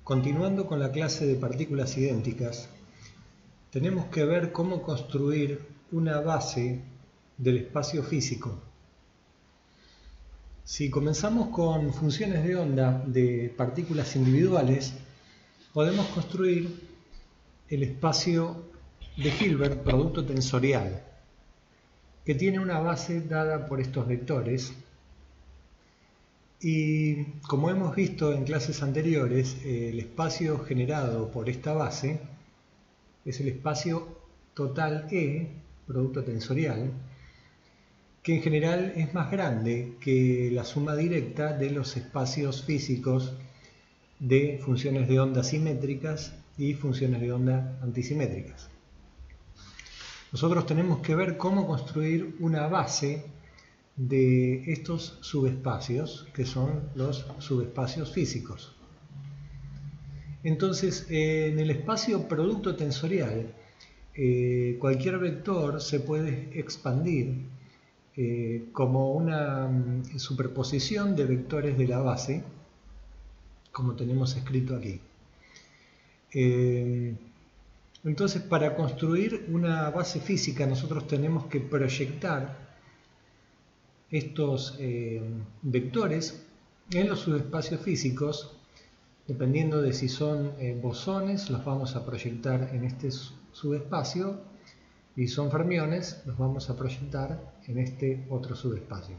Continuando con la clase de partículas idénticas, tenemos que ver cómo construir una base del espacio físico. Si comenzamos con funciones de onda de partículas individuales, podemos construir el espacio de Hilbert producto tensorial, que tiene una base dada por estos vectores. Y como hemos visto en clases anteriores, el espacio generado por esta base es el espacio total E, producto tensorial, que en general es más grande que la suma directa de los espacios físicos de funciones de onda simétricas y funciones de onda antisimétricas. Nosotros tenemos que ver cómo construir una base de estos subespacios, que son los subespacios físicos. Entonces, en el espacio producto tensorial, cualquier vector se puede expandir como una superposición de vectores de la base, como tenemos escrito aquí. Entonces, para construir una base física, nosotros tenemos que proyectar estos vectores en los subespacios físicos. Dependiendo de si son bosones, los vamos a proyectar en este subespacio, y si son fermiones, los vamos a proyectar en este otro subespacio.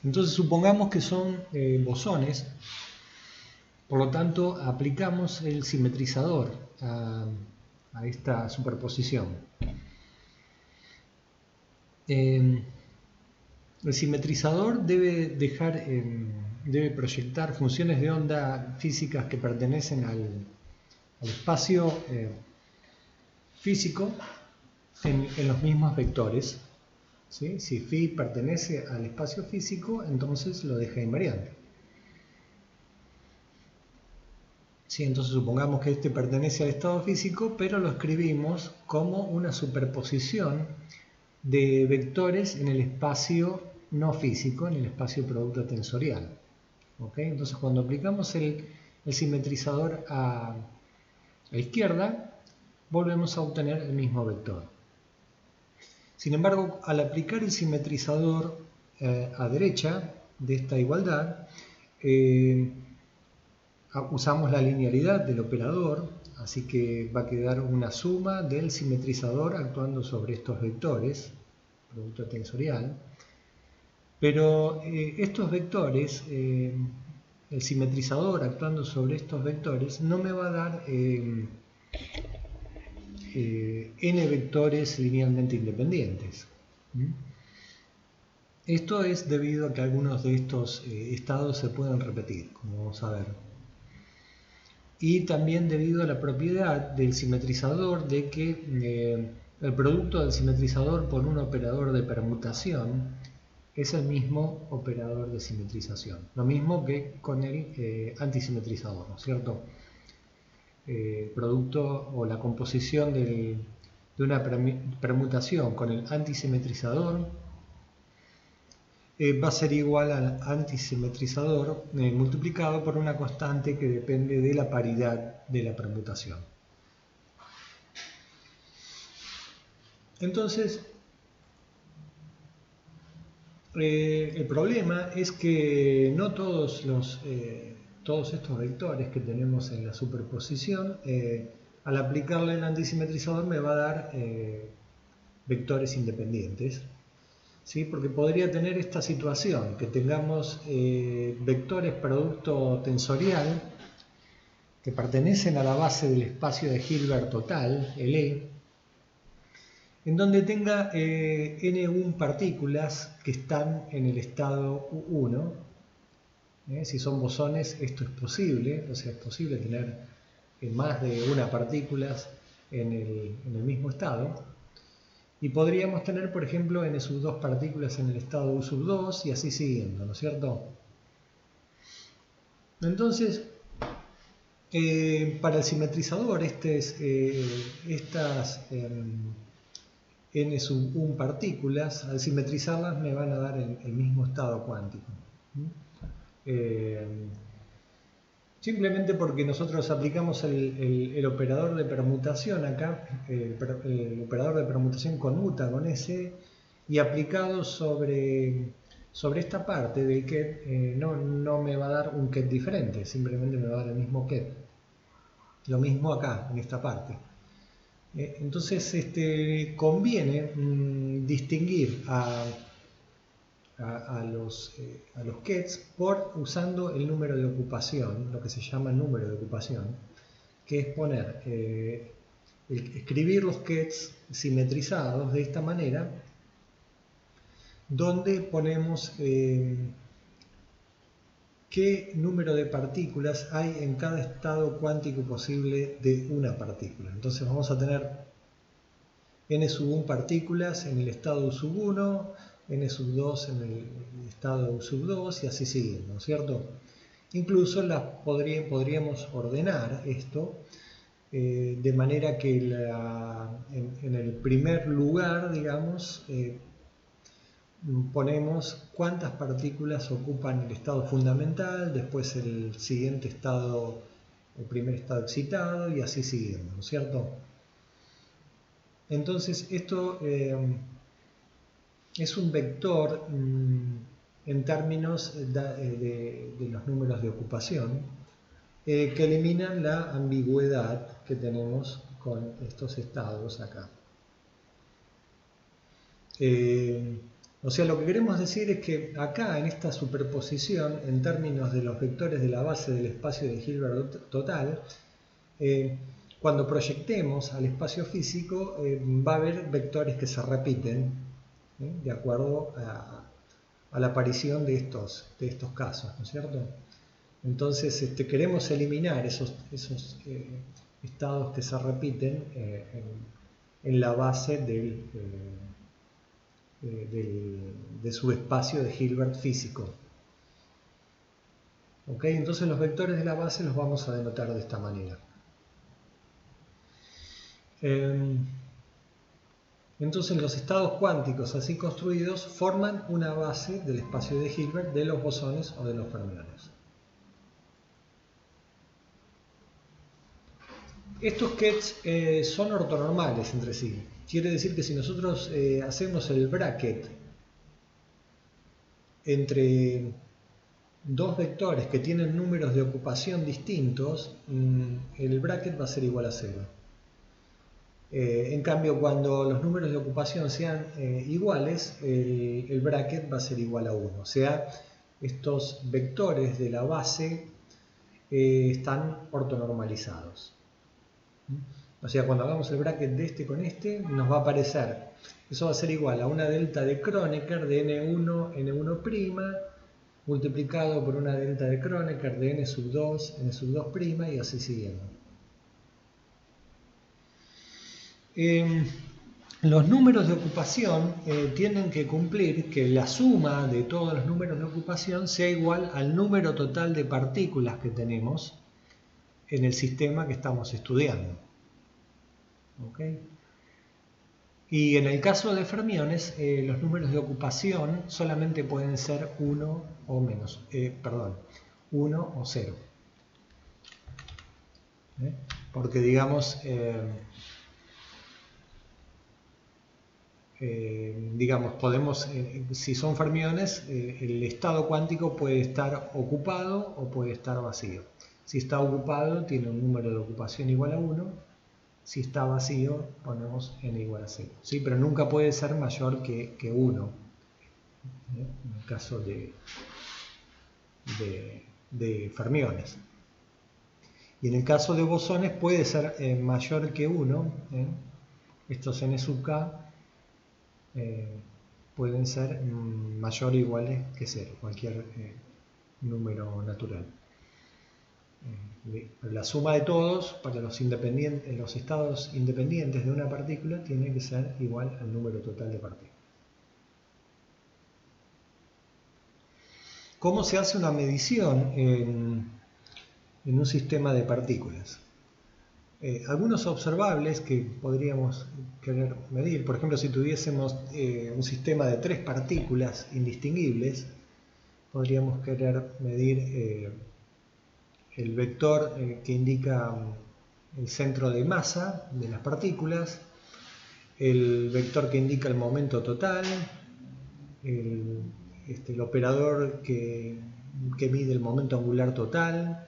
Entonces, supongamos que son bosones, por lo tanto, aplicamos el simetrizador a esta superposición. El simetrizador debe proyectar funciones de onda físicas que pertenecen al espacio físico en los mismos vectores, ¿sí? Si φ pertenece al espacio físico, entonces lo deja invariante. ¿Sí? Entonces supongamos que este pertenece al estado físico, pero lo escribimos como una superposición de vectores en el espacio no físico, en el espacio producto tensorial. ¿Okay? Entonces, cuando aplicamos el simetrizador a la izquierda, volvemos a obtener el mismo vector. Sin embargo, al aplicar el simetrizador a derecha de esta igualdad, usamos la linealidad del operador, así que va a quedar una suma del simetrizador actuando sobre estos vectores, producto tensorial. Pero estos vectores, el simetrizador actuando sobre estos vectores, no me va a dar n vectores linealmente independientes. Esto es debido a que algunos de estos estados se pueden repetir, como vamos a ver. Y también debido a la propiedad del simetrizador de que el producto del simetrizador por un operador de permutación es el mismo operador de simetrización. Lo mismo que con el antisimetrizador, ¿no es cierto? Producto o la composición de una permutación con el antisimetrizador va a ser igual al antisimetrizador multiplicado por una constante que depende de la paridad de la permutación. Entonces, el problema es que no todos estos vectores que tenemos en la superposición, al aplicarle el antisimetrizador me va a dar vectores independientes. ¿Sí? Porque podría tener esta situación, que tengamos vectores producto tensorial que pertenecen a la base del espacio de Hilbert total, el E, en donde tenga n1 partículas que están en el estado U1. Si son bosones, esto es posible, o sea, es posible tener más de una partículas en el mismo estado. Y podríamos tener, por ejemplo, n2 partículas en el estado U2 y así siguiendo, ¿no es cierto? Entonces, para el simetrizador, estas n1 partículas, al simetrizarlas me van a dar el mismo estado cuántico. Simplemente porque nosotros aplicamos el operador de permutación acá, el operador de permutación conmuta con S, y aplicado sobre esta parte del ket, no me va a dar un ket diferente, simplemente me va a dar el mismo ket. Lo mismo acá, en esta parte. Entonces conviene distinguir a los kets usando el número de ocupación, lo que se llama número de ocupación, que es poner, escribir los kets simetrizados de esta manera, donde ponemos qué número de partículas hay en cada estado cuántico posible de una partícula. Entonces vamos a tener n⁻1 partículas en el estado U⁻1, n⁻2 en el estado U⁻2 y así siguiendo, ¿no es cierto? Incluso podríamos ordenar esto de manera que en el primer lugar, digamos, ponemos cuántas partículas ocupan el estado fundamental, después el siguiente estado, el primer estado excitado y así siguiendo, ¿no es cierto? Entonces esto es un vector en términos de los números de ocupación que eliminan la ambigüedad que tenemos con estos estados acá. O sea, lo que queremos decir es que acá en esta superposición, en términos de los vectores de la base del espacio de Hilbert total, cuando proyectemos al espacio físico va a haber vectores que se repiten de acuerdo a la aparición de estos casos, ¿no es cierto? Entonces queremos eliminar esos estados que se repiten en la base de su espacio de Hilbert físico. ¿Ok? Entonces los vectores de la base los vamos a denotar de esta manera. Entonces los estados cuánticos así construidos forman una base del espacio de Hilbert de los bosones o de los fermiones. Estos kets son ortonormales entre sí. Quiere decir que si nosotros hacemos el bracket entre dos vectores que tienen números de ocupación distintos, el bracket va a ser igual a 0. En cambio, cuando los números de ocupación sean iguales, el bracket va a ser igual a 1. O sea, estos vectores de la base están ortonormalizados. O sea, cuando hagamos el bracket de este con este, nos va a aparecer, eso va a ser igual a una delta de Kronecker de n1 multiplicado por una delta de Kronecker de n⁻2 y así siguiendo. Los números de ocupación tienen que cumplir que la suma de todos los números de ocupación sea igual al número total de partículas que tenemos en el sistema que estamos estudiando. ¿Okay? Y en el caso de fermiones, los números de ocupación solamente pueden ser 1 o 1 o 0. Porque digamos, podemos, si son fermiones, el estado cuántico puede estar ocupado o puede estar vacío. Si está ocupado, tiene un número de ocupación igual a 1. Si está vacío, ponemos n igual a 0. ¿Sí? Pero nunca puede ser mayor que 1. En el caso de fermiones. Y en el caso de bosones puede ser mayor que 1. Estos n sub k pueden ser mayor o iguales que 0. Cualquier número natural. La suma de todos para los estados independientes de una partícula tiene que ser igual al número total de partículas. ¿Cómo se hace una medición en un sistema de partículas? Algunos observables que podríamos querer medir, por ejemplo, si tuviésemos un sistema de 3 partículas indistinguibles, podríamos querer medir el vector que indica el centro de masa de las partículas, el vector que indica el momento total, el operador que mide el momento angular total.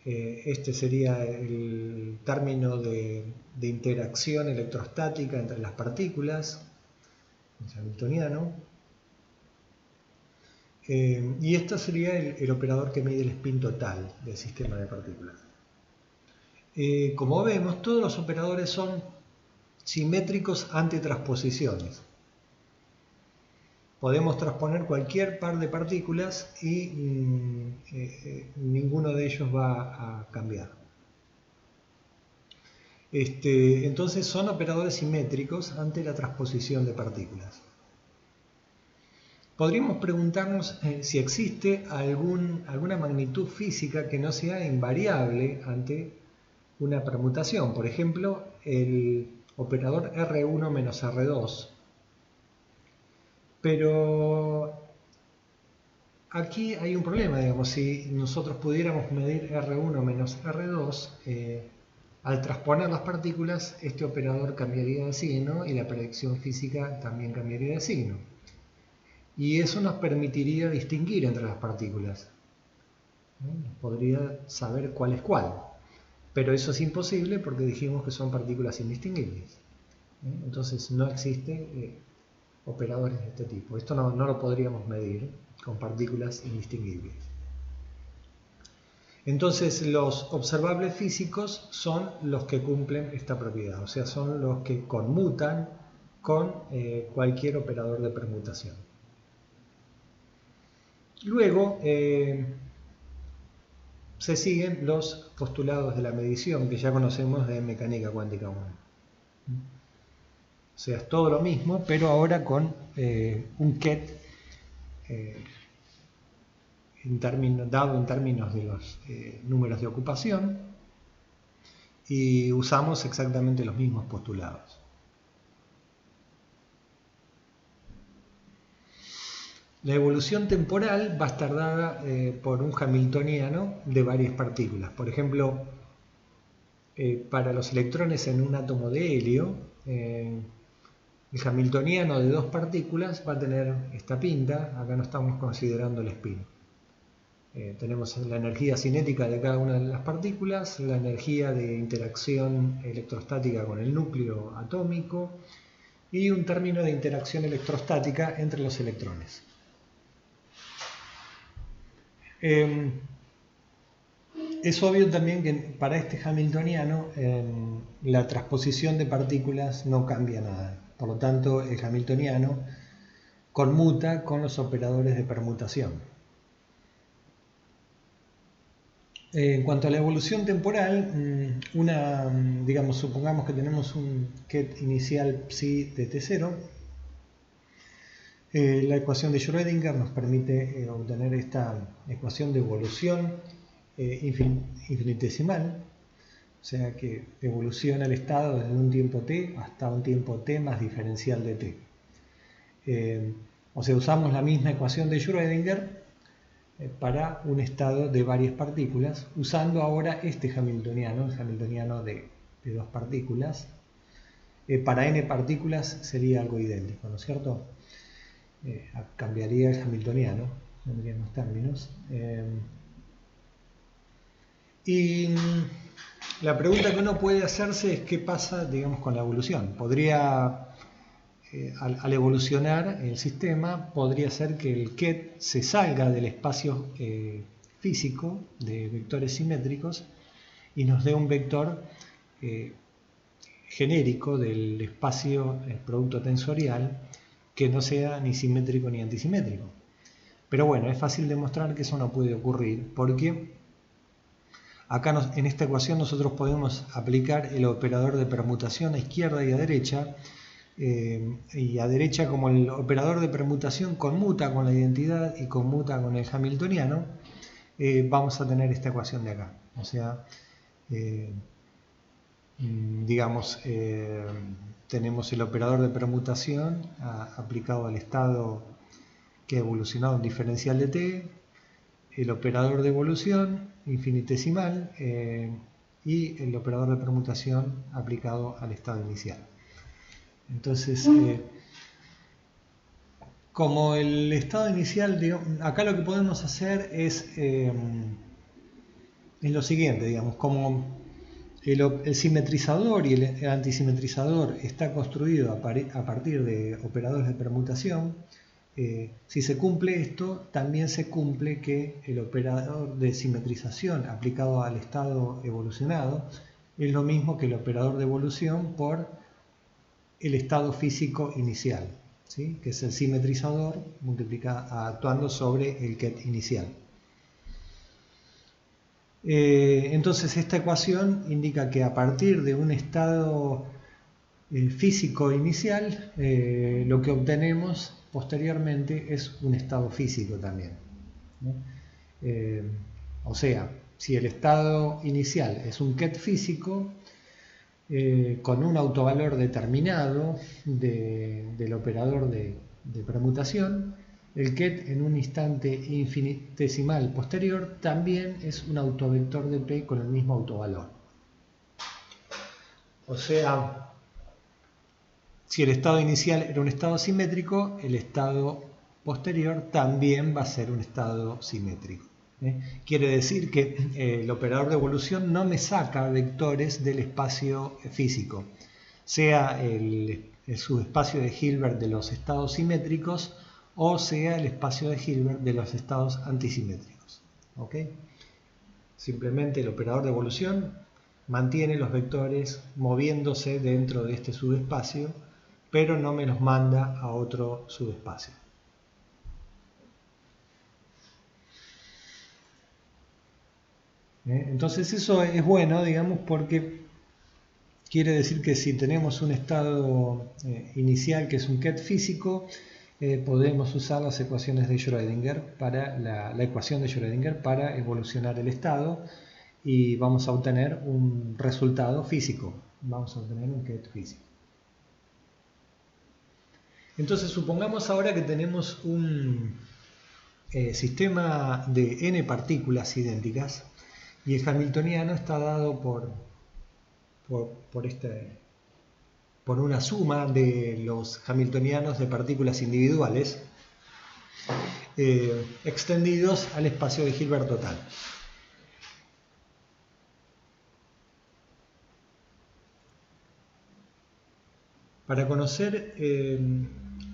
Este sería el término de interacción electrostática entre las partículas, el hamiltoniano. Y esto sería el operador que mide el spin total del sistema de partículas. Como vemos, todos los operadores son simétricos ante transposiciones. Podemos transponer cualquier par de partículas y ninguno de ellos va a cambiar. Entonces son operadores simétricos ante la transposición de partículas. Podríamos preguntarnos si existe alguna magnitud física que no sea invariable ante una permutación. Por ejemplo, el operador R1 menos R2. Pero aquí hay un problema, digamos, si nosotros pudiéramos medir R1 menos R2, al transponer las partículas, este operador cambiaría de signo y la predicción física también cambiaría de signo. Y eso nos permitiría distinguir entre las partículas. Podría saber cuál es cuál. Pero eso es imposible porque dijimos que son partículas indistinguibles. Entonces no existe operadores de este tipo. Esto no lo podríamos medir con partículas indistinguibles. Entonces los observables físicos son los que cumplen esta propiedad, o sea, son los que conmutan con cualquier operador de permutación. Luego se siguen los postulados de la medición que ya conocemos de mecánica cuántica 1. O sea, es todo lo mismo, pero ahora con un ket dado en términos de los números de ocupación, y usamos exactamente los mismos postulados. La evolución temporal va a estar dada por un hamiltoniano de varias partículas. Por ejemplo, para los electrones en un átomo de helio, el hamiltoniano de dos partículas va a tener esta pinta. Acá no estamos considerando el spin. Tenemos la energía cinética de cada una de las partículas, la energía de interacción electrostática con el núcleo atómico y un término de interacción electrostática entre los electrones. Es obvio también que para este hamiltoniano la transposición de partículas no cambia nada. Por lo tanto, el hamiltoniano conmuta con los operadores de permutación. En cuanto a la evolución temporal, digamos, supongamos que tenemos un ket inicial psi de T0. La ecuación de Schrödinger nos permite obtener esta ecuación de evolución infinitesimal, o sea que evoluciona el estado desde un tiempo t hasta un tiempo t más diferencial de t. O sea, usamos la misma ecuación de Schrödinger para un estado de varias partículas, usando ahora este hamiltoniano, el hamiltoniano de dos partículas. Para n partículas sería algo idéntico, ¿no es cierto? Cambiaría el hamiltoniano, tendrían los términos. Y la pregunta que uno puede hacerse es qué pasa, digamos, con la evolución. Al evolucionar el sistema, podría ser que el ket se salga del espacio físico de vectores simétricos y nos dé un vector genérico del espacio producto tensorial que no sea ni simétrico ni antisimétrico. Pero bueno, es fácil demostrar que eso no puede ocurrir porque acá en esta ecuación nosotros podemos aplicar el operador de permutación a izquierda y a derecha. Y a derecha, como el operador de permutación conmuta con la identidad y conmuta con el hamiltoniano, vamos a tener esta ecuación de acá. O sea, digamos, tenemos el operador de permutación aplicado al estado que ha evolucionado en diferencial de t, el operador de evolución infinitesimal y el operador de permutación aplicado al estado inicial. Entonces, como el estado inicial, digamos, acá lo que podemos hacer es lo siguiente, digamos, como el simetrizador y el antisimetrizador está construido a partir de operadores de permutación. Si se cumple esto, también se cumple que el operador de simetrización aplicado al estado evolucionado es lo mismo que el operador de evolución por el estado físico inicial, ¿sí? Que es el simetrizador actuando sobre el ket inicial. Entonces esta ecuación indica que a partir de un estado físico inicial, lo que obtenemos posteriormente es un estado físico también, ¿no? O sea, si el estado inicial es un ket físico, con un autovalor determinado del operador de permutación, el ket en un instante infinitesimal posterior también es un autovector de P con el mismo autovalor. O sea, si el estado inicial era un estado simétrico, el estado posterior también va a ser un estado simétrico. Quiere decir que el operador de evolución no me saca vectores del espacio físico, sea el subespacio de Hilbert de los estados simétricos o sea el espacio de Hilbert de los estados antisimétricos. ¿Okay? Simplemente el operador de evolución mantiene los vectores moviéndose dentro de este subespacio, pero no me los manda a otro subespacio. Entonces eso es bueno, digamos, porque quiere decir que si tenemos un estado inicial que es un ket físico, podemos usar las ecuaciones de Schrödinger para la ecuación de Schrödinger para evolucionar el estado y vamos a obtener un resultado físico, vamos a obtener un ket físico. Entonces supongamos ahora que tenemos un sistema de n partículas idénticas y el hamiltoniano está dado por una suma de los hamiltonianos de partículas individuales extendidos al espacio de Hilbert total. Para conocer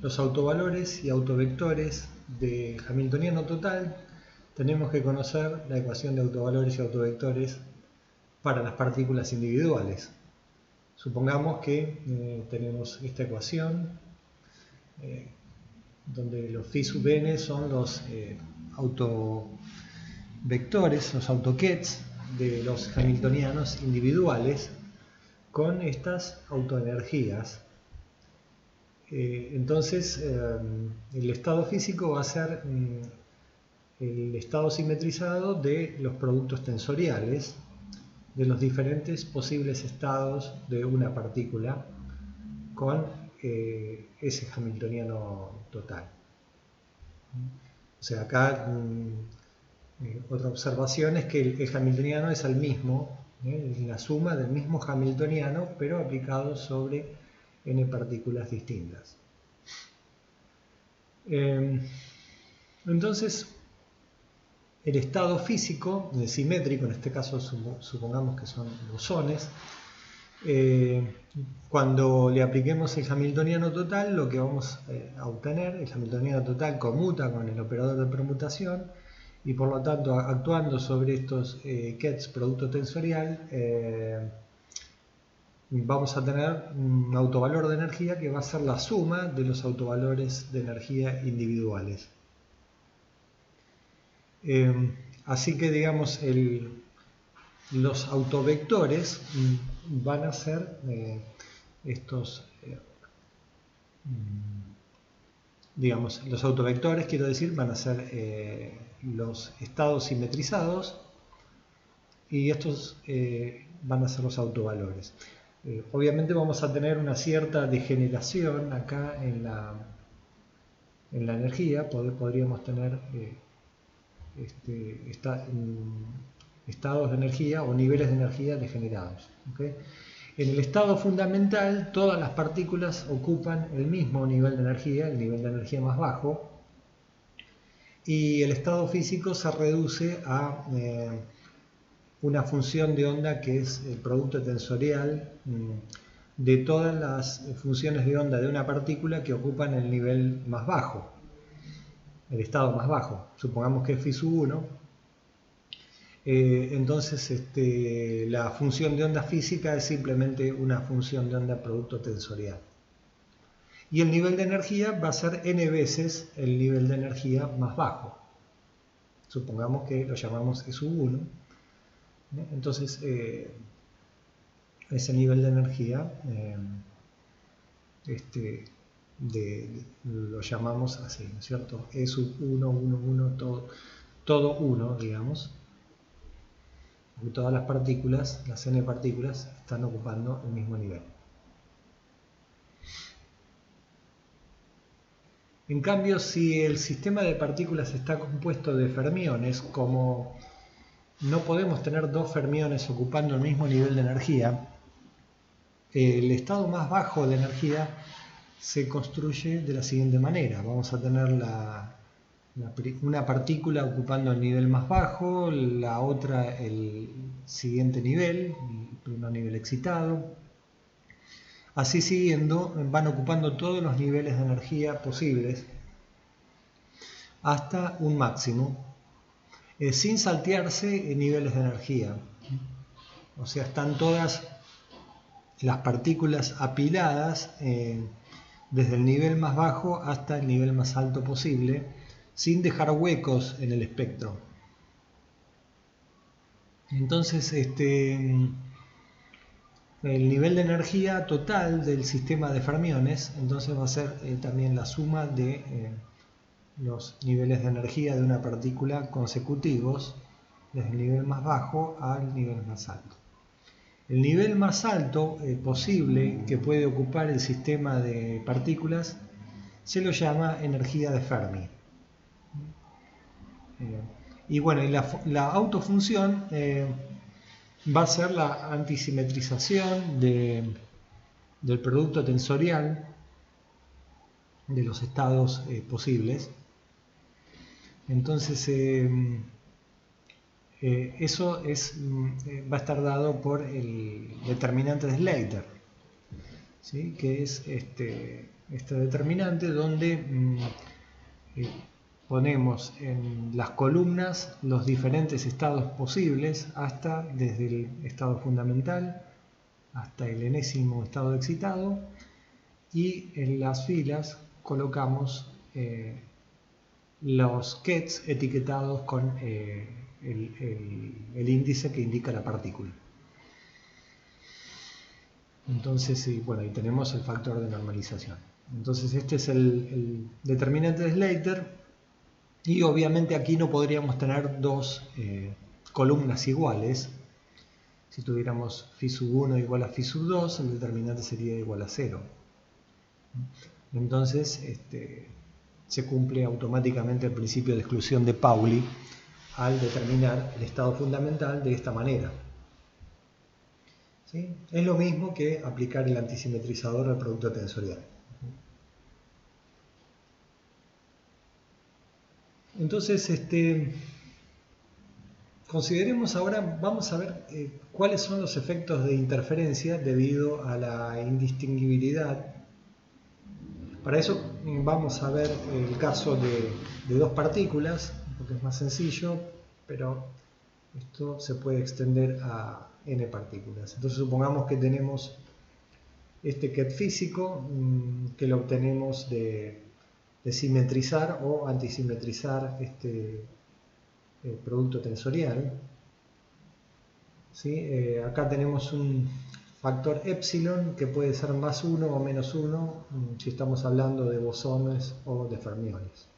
los autovalores y autovectores de hamiltoniano total, tenemos que conocer la ecuación de autovalores y autovectores para las partículas individuales. Supongamos que tenemos esta ecuación donde los phi sub n son los autovectores, los autokets de los hamiltonianos individuales con estas autoenergías. Entonces el estado físico va a ser el estado simetrizado de los productos tensoriales de los diferentes posibles estados de una partícula con ese hamiltoniano total. O sea, acá otra observación es que el hamiltoniano es el mismo, la suma del mismo hamiltoniano, pero aplicado sobre n partículas distintas. Entonces, el estado físico, simétrico, en este caso supongamos que son bosones, cuando le apliquemos el hamiltoniano total, lo que vamos a obtener, el hamiltoniano total conmuta con el operador de permutación y por lo tanto actuando sobre estos kets producto tensorial, vamos a tener un autovalor de energía que va a ser la suma de los autovalores de energía individuales. Así que digamos los autovectores van a ser estos, digamos, los autovectores, quiero decir, van a ser los estados simetrizados y estos van a ser los autovalores. Obviamente vamos a tener una cierta degeneración acá en la energía, podríamos tener estados de energía o niveles de energía degenerados. ¿Okay? En el estado fundamental, todas las partículas ocupan el mismo nivel de energía, el nivel de energía más bajo, y el estado físico se reduce a una función de onda que es el producto tensorial de todas las funciones de onda de una partícula que ocupan el nivel más bajo, el estado más bajo. Supongamos que es phi sub 1. Entonces la función de onda física es simplemente una función de onda producto tensorial. Y el nivel de energía va a ser n veces el nivel de energía más bajo. Supongamos que lo llamamos E sub 1. Entonces ese nivel de energía lo llamamos así, ¿no es cierto? E sub 1, 1, 1, todo 1, digamos. Porque todas las partículas, las n partículas, están ocupando el mismo nivel. En cambio, si el sistema de partículas está compuesto de fermiones, como no podemos tener dos fermiones ocupando el mismo nivel de energía, el estado más bajo de energía se construye de la siguiente manera. Vamos a tener una partícula ocupando el nivel más bajo, la otra el siguiente nivel, el primer nivel excitado. Así siguiendo, van ocupando todos los niveles de energía posibles hasta un máximo, sin saltearse en niveles de energía. O sea, están todas las partículas apiladas desde el nivel más bajo hasta el nivel más alto posible, sin dejar huecos en el espectro. Entonces, el nivel de energía total del sistema de fermiones entonces va a ser también la suma de los niveles de energía de una partícula consecutivos desde el nivel más bajo al nivel más alto. El nivel más alto posible que puede ocupar el sistema de partículas se lo llama energía de Fermi. Y bueno, la autofunción va a ser la antisimetrización del producto tensorial de los estados posibles. Entonces eso va a estar dado por el determinante de Slater, ¿sí? Que es este determinante donde ponemos en las columnas los diferentes estados posibles desde el estado fundamental hasta el enésimo estado excitado, y en las filas colocamos los kets etiquetados con el índice que indica la partícula. Entonces, bueno, ahí tenemos el factor de normalización. Entonces este es el determinante de Slater. Y obviamente aquí no podríamos tener dos columnas iguales. Si tuviéramos phi sub 1 igual a phi sub 2, el determinante sería igual a 0. Entonces se cumple automáticamente el principio de exclusión de Pauli al determinar el estado fundamental de esta manera. ¿Sí? Es lo mismo que aplicar el antisimetrizador al producto tensorial. Entonces, consideremos ahora, vamos a ver cuáles son los efectos de interferencia debido a la indistinguibilidad. Para eso vamos a ver el caso de dos partículas, porque es más sencillo, pero esto se puede extender a n partículas. Entonces supongamos que tenemos este ket físico que lo obtenemos de simetrizar o antisimetrizar este producto tensorial. ¿Sí? Acá tenemos un factor epsilon que puede ser más 1 o menos 1 si estamos hablando de bosones o de fermiones.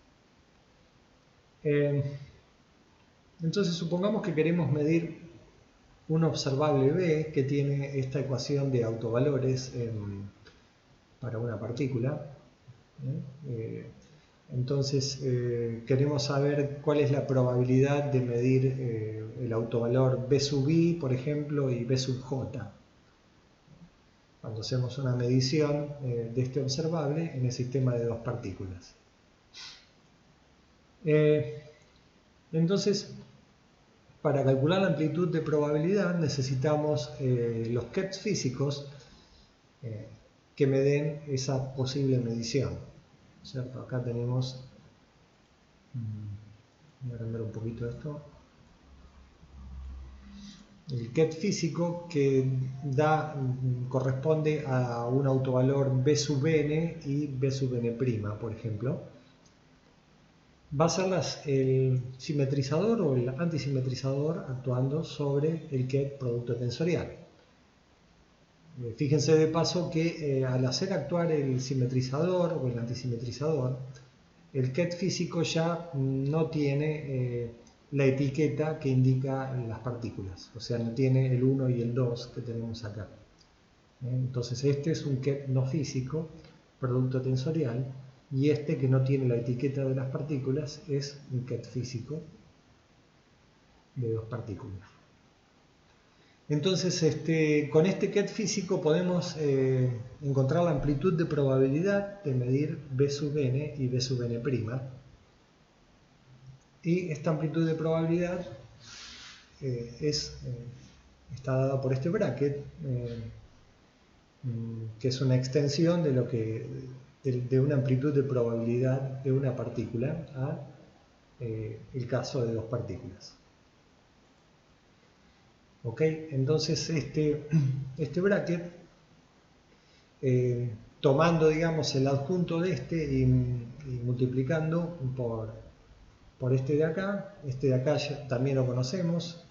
Entonces supongamos que queremos medir un observable B que tiene esta ecuación de autovalores para una partícula. Entonces queremos saber cuál es la probabilidad de medir el autovalor B sub I, por ejemplo, y B sub J, cuando hacemos una medición de este observable en el sistema de dos partículas. Entonces, para calcular la amplitud de probabilidad necesitamos los kets físicos que me den esa posible medición, ¿cierto? Acá tenemos, voy a agrandar un poquito esto, el ket físico que corresponde a un autovalor B sub n y B sub n', por ejemplo. Va a ser el simetrizador o el antisimetrizador actuando sobre el ket producto tensorial. Fíjense de paso que al hacer actuar el simetrizador o el antisimetrizador, el ket físico ya no tiene la etiqueta que indica las partículas, o sea, no tiene el 1 y el 2 que tenemos acá. Entonces este es un ket no físico, producto tensorial, y este que no tiene la etiqueta de las partículas es un ket físico de dos partículas. Entonces con este ket físico podemos encontrar la amplitud de probabilidad de medir B sub n y B sub n'. Y esta amplitud de probabilidad está dada por este bracket, que es una extensión de una amplitud de probabilidad de una partícula a el caso de dos partículas. ¿Ok? Entonces este bracket, tomando, digamos, el adjunto de este y multiplicando por este de acá ya también lo conocemos,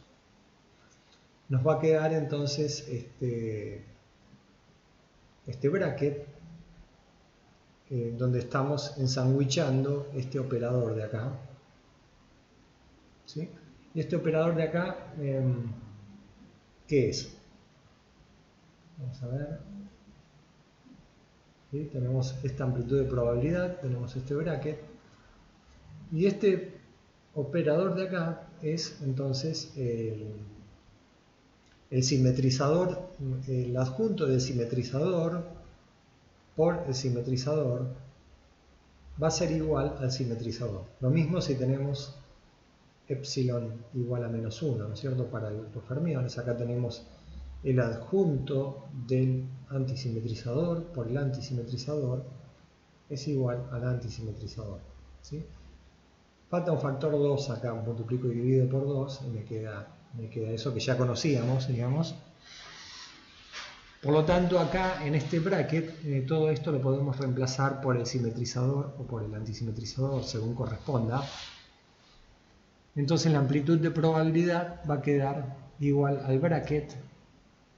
nos va a quedar entonces este bracket, donde estamos ensandwichando este operador de acá, ¿sí? Y este operador de acá, ¿qué es? Vamos a ver. ¿Sí? Tenemos esta amplitud de probabilidad, tenemos este bracket, y este operador de acá es entonces el simetrizador, el adjunto del simetrizador por el simetrizador va a ser igual al simetrizador. Lo mismo si tenemos epsilon igual a menos 1, ¿no es cierto? Para los fermiones, acá tenemos el adjunto del antisimetrizador por el antisimetrizador es igual al antisimetrizador, ¿sí? Falta un factor 2 acá, multiplico y divido por 2 y me queda eso que ya conocíamos, digamos. Por lo tanto, acá en este bracket, todo esto lo podemos reemplazar por el simetrizador o por el antisimetrizador, según corresponda. Entonces la amplitud de probabilidad va a quedar igual al bracket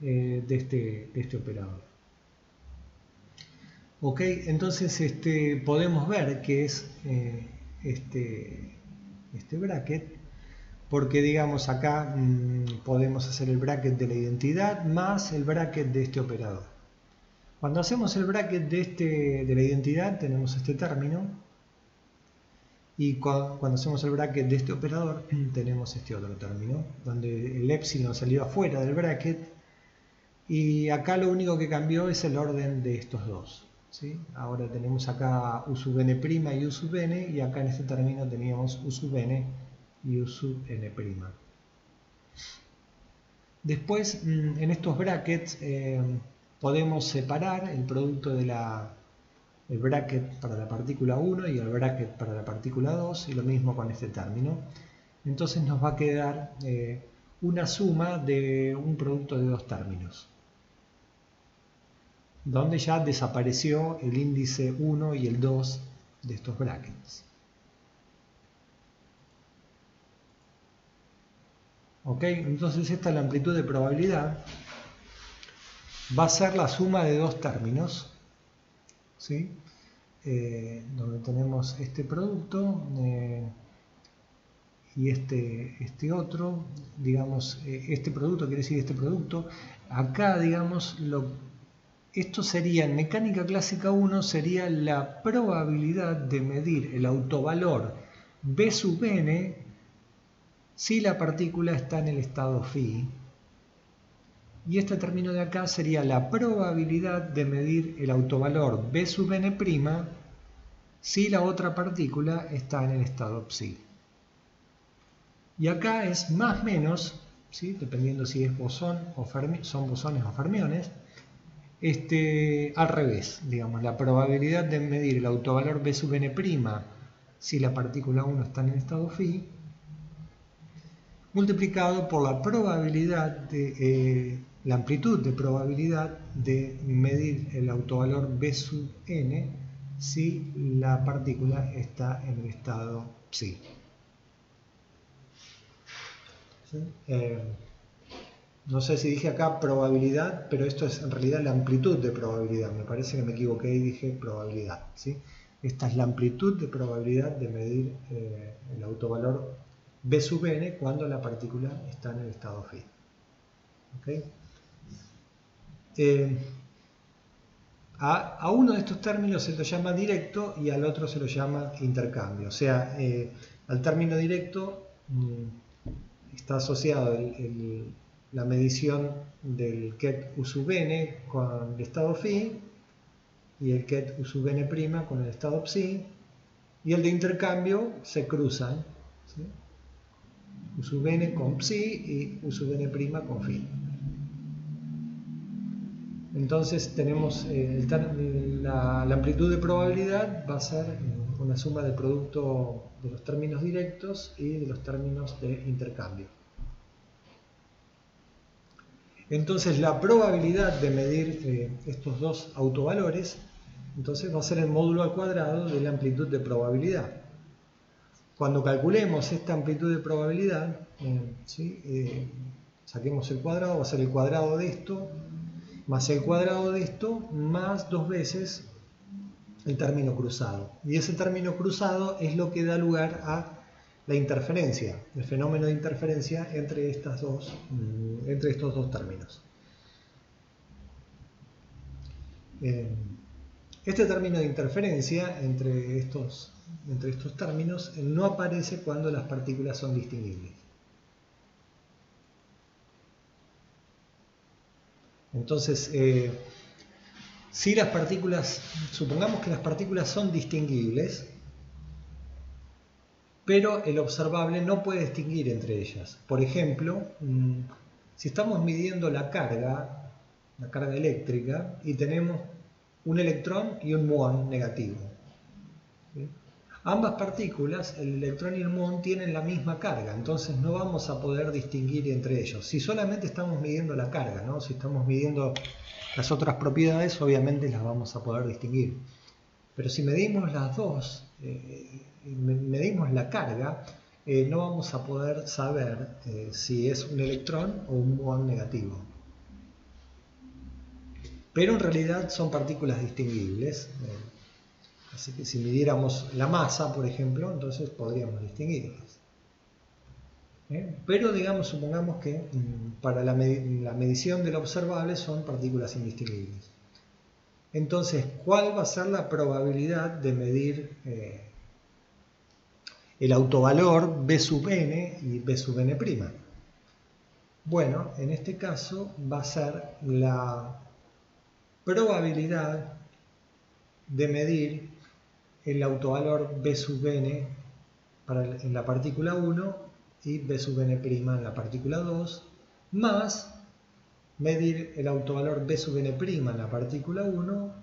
de este operador. Ok, entonces podemos ver que es este bracket, porque digamos acá podemos hacer el bracket de la identidad más el bracket de este operador. Cuando hacemos el bracket de la identidad tenemos este término, y cuando hacemos el bracket de este operador tenemos este otro término, donde el epsilon salió afuera del bracket, y acá lo único que cambió es el orden de estos dos, ¿sí? Ahora tenemos acá U sub n' y U sub n, y acá en este término teníamos U sub n y U sub n'. Después, en estos brackets podemos separar el producto de el bracket para la partícula 1 y el bracket para la partícula 2, y lo mismo con este término. Entonces nos va a quedar una suma de un producto de dos términos, donde ya desapareció el índice 1 y el 2 de estos brackets. ¿Ok? Entonces esta es la amplitud de probabilidad. Va a ser la suma de dos términos, ¿sí? Donde tenemos este producto y este otro, digamos, este producto quiere decir este producto. Acá, digamos, esto sería, en mecánica clásica 1, sería la probabilidad de medir el autovalor B sub n si la partícula está en el estado phi. Y este término de acá sería la probabilidad de medir el autovalor B sub n' si la otra partícula está en el estado psi. Y acá es más menos, ¿sí? Dependiendo si es bosón o son bosones o fermiones, al revés, digamos, la probabilidad de medir el autovalor B sub n' si la partícula 1 está en el estado phi, multiplicado por la probabilidad de la amplitud de probabilidad de medir el autovalor B sub n si la partícula está en el estado psi. ¿Sí? No sé si dije acá probabilidad, pero esto es en realidad la amplitud de probabilidad. Me parece que me equivoqué y dije probabilidad, ¿sí? Esta es la amplitud de probabilidad de medir el autovalor B sub n cuando la partícula está en el estado phi. ¿Okay? A uno de estos términos se lo llama directo y al otro se lo llama intercambio. O sea, al término directo está asociado la medición del ket U sub n con el estado phi y el ket U sub n' con el estado psi, y el de intercambio se cruzan, ¿sí? U sub n con psi y U sub n' con phi. Entonces tenemos la amplitud de probabilidad va a ser una suma del producto de los términos directos y de los términos de intercambio. Entonces la probabilidad de medir estos dos autovalores entonces va a ser el módulo al cuadrado de la amplitud de probabilidad. Cuando calculemos esta amplitud de probabilidad, ¿sí? Saquemos el cuadrado, va a ser el cuadrado de esto más el cuadrado de esto más 2 veces el término cruzado. Y ese término cruzado es lo que da lugar a la interferencia, el fenómeno de interferencia entre estos dos términos. Este término de interferencia entre estos términos no aparece cuando las partículas son distinguibles. Entonces, si las partículas, supongamos que las partículas son distinguibles, pero el observable no puede distinguir entre ellas. Por ejemplo, si estamos midiendo la carga eléctrica, y tenemos un electrón y un muón negativo. ¿Sí? Ambas partículas, el electrón y el muón, tienen la misma carga, entonces no vamos a poder distinguir entre ellos. Si solamente estamos midiendo la carga, ¿no? Si estamos midiendo las otras propiedades, obviamente las vamos a poder distinguir. Pero si medimos las dos, medimos la carga, no vamos a poder saber si es un electrón o un muón negativo. Pero en realidad son partículas distinguibles. Así que si midiéramos la masa, por ejemplo, entonces podríamos distinguirlas. Pero digamos, supongamos que para la medición del observable son partículas indistinguibles. Entonces, ¿cuál va a ser la probabilidad de medir el autovalor B sub n y B sub n'? Bueno, en este caso va a ser la probabilidad de medir el autovalor B sub n en la partícula 1 y B sub n' en la partícula 2, más medir el autovalor B sub n' en la partícula 1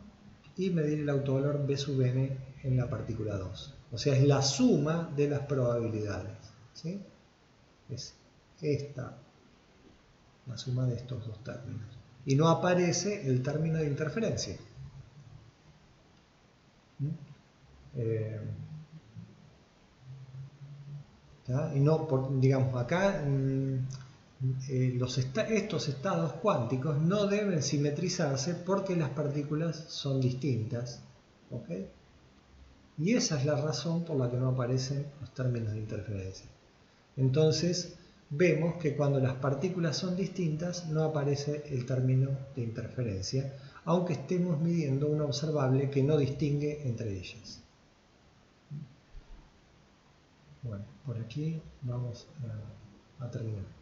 y medir el autovalor B sub n en la partícula 2. O sea, es la suma de las probabilidades, ¿sí? Es esta, la suma de estos dos términos. Y no aparece el término de interferencia. Y no, digamos, acá estos estados cuánticos no deben simetrizarse porque las partículas son distintas, ¿okay? Y esa es la razón por la que no aparecen los términos de interferencia. Entonces vemos que cuando las partículas son distintas no aparece el término de interferencia, aunque estemos midiendo una observable que no distingue entre ellas. Bueno, por aquí vamos a terminar.